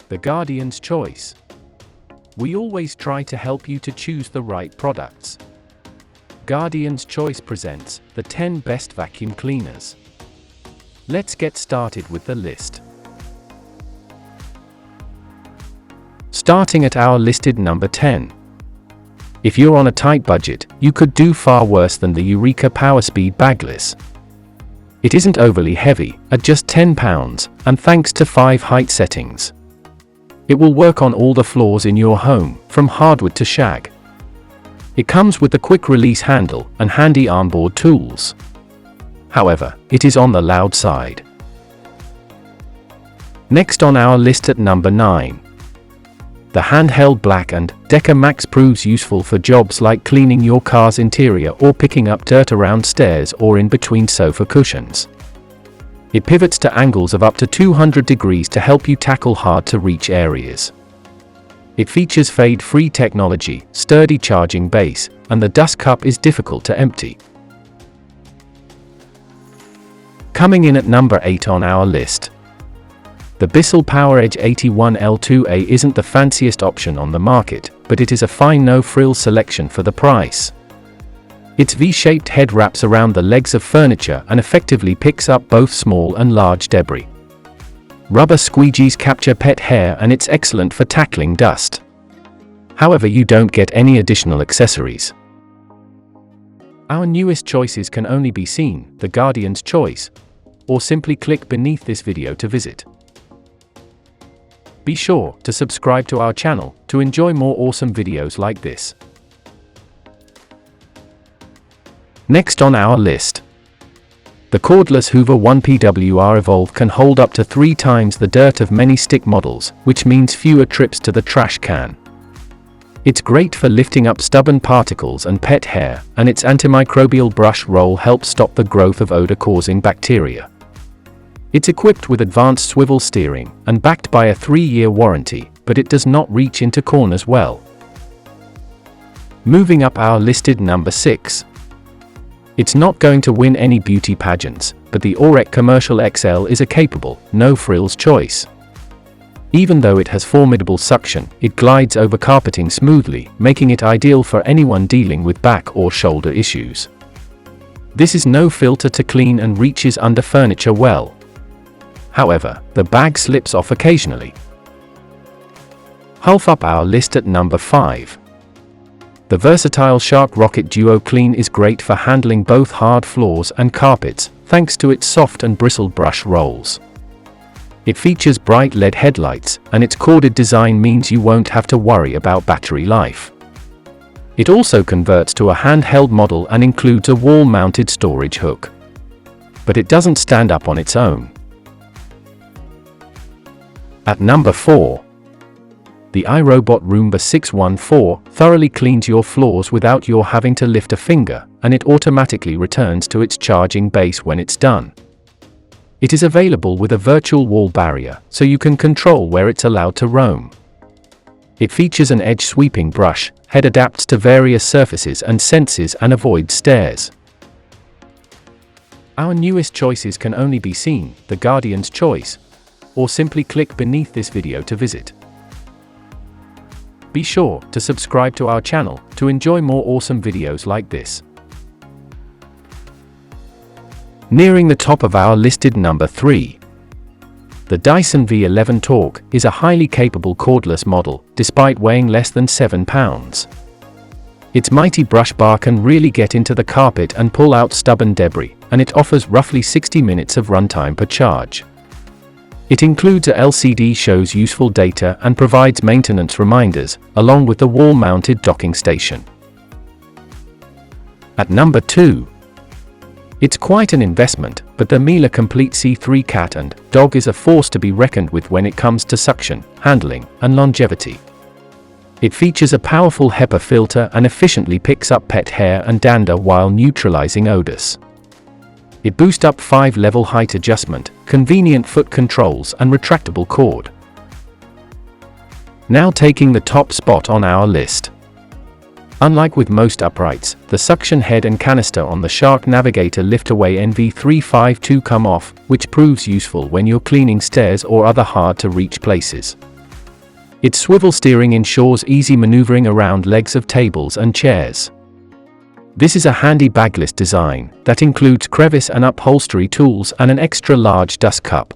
The Guardian's Choice. We always try to help you to choose the right products. Guardian's Choice presents the 10 best vacuum cleaners. Let's get started with the list. Starting at our listed number 10. If you're on a tight budget, you could do far worse than the 𝒄𝒉𝒂𝒏𝒏𝒆. It isn't overly heavy, at just 10 pounds, and thanks to 5 height settings. It will work on all the floors in your home, from hardwood to shag. It comes with a quick release handle and handy onboard tools. However, it is on the loud side. Next on our list at number 9. The handheld Black & Decker Max proves useful for jobs like cleaning your car's interior or picking up dirt around stairs or in between sofa cushions. It pivots to angles of up to 200 degrees to help you tackle hard-to-reach areas. It features fade-free technology, sturdy charging base, and the dust cup is difficult to empty. Coming in at number 8 on our list. The 𝒍𝒐𝒗𝒆 81L2A isn't the fanciest option on the market, but it is a fine no-frills selection for the price. Its V-shaped head wraps around the legs of furniture and effectively picks up both small and large debris. Rubber squeegees capture pet hair and it's excellent for tackling dust. However, you don't get any additional accessories. Our newest choices can only be seen, the Guardian's Choice, or simply click beneath this video to visit. Be sure to subscribe to our channel to enjoy more awesome videos like this. Next on our list. The cordless Hoover 1PWR Evolve can hold up to 3 times the dirt of many stick models, which means fewer trips to the trash can. It's great for lifting up stubborn particles and pet hair, and its antimicrobial brush roll helps stop the growth of odor-causing bacteria. It's equipped with advanced swivel steering and backed by a 3-year warranty, but it does not reach into corners well. Moving up our listed number 6. It's not going to win any beauty pageants, but the 𝒄𝒉𝒂𝒏𝒏𝒆 Commercial XL is a capable, no-frills choice. Even though it has formidable suction, it glides over carpeting smoothly, making it ideal for anyone dealing with back or shoulder issues. This is no filter to clean and reaches under furniture well. However, the bag slips off occasionally. Half up our list at number 5. The versatile Shark Rocket Duo Clean is great for handling both hard floors and carpets, thanks to its soft and bristled brush rolls. It features bright LED headlights, and its corded design means you won't have to worry about battery life. It also converts to a handheld model and includes a wall-mounted storage hook. But it doesn't stand up on its own. At number 4. The iRobot Roomba 614 thoroughly cleans your floors without your having to lift a finger, and it automatically returns to its charging base when it's done. It is available with a virtual wall barrier, so you can control where it's allowed to roam. It features an edge-sweeping brush, head adapts to various surfaces and senses and avoids stairs. Our newest choices can only be seen, the Guardian's Choice, or simply click beneath this video to visit. Be sure to subscribe to our channel to enjoy more awesome videos like this. Nearing the top of our listed number 3. The Dyson V11 Torque is a highly capable cordless model, despite weighing less than 7 pounds. Its mighty brush bar can really get into the carpet and pull out stubborn debris, and it offers roughly 60 minutes of runtime per charge. It includes a LCD shows useful data and provides maintenance reminders, along with the wall-mounted docking station. At number 2. It's quite an investment, but the Miele Complete C3 Cat and Dog is a force to be reckoned with when it comes to suction, handling, and longevity. It features a powerful HEPA filter and efficiently picks up pet hair and dander while neutralizing odors. It boosts up 5-level height adjustment, convenient foot controls and retractable cord. Now taking the top spot on our list. Unlike with most uprights, the suction head and canister on the Shark Navigator lift away 𝒍𝒐𝒗𝒆, which proves useful when you're cleaning stairs or other hard-to-reach places. Its swivel steering ensures easy maneuvering around legs of tables and chairs. This is a handy bagless design that includes crevice and upholstery tools and an extra large dust cup.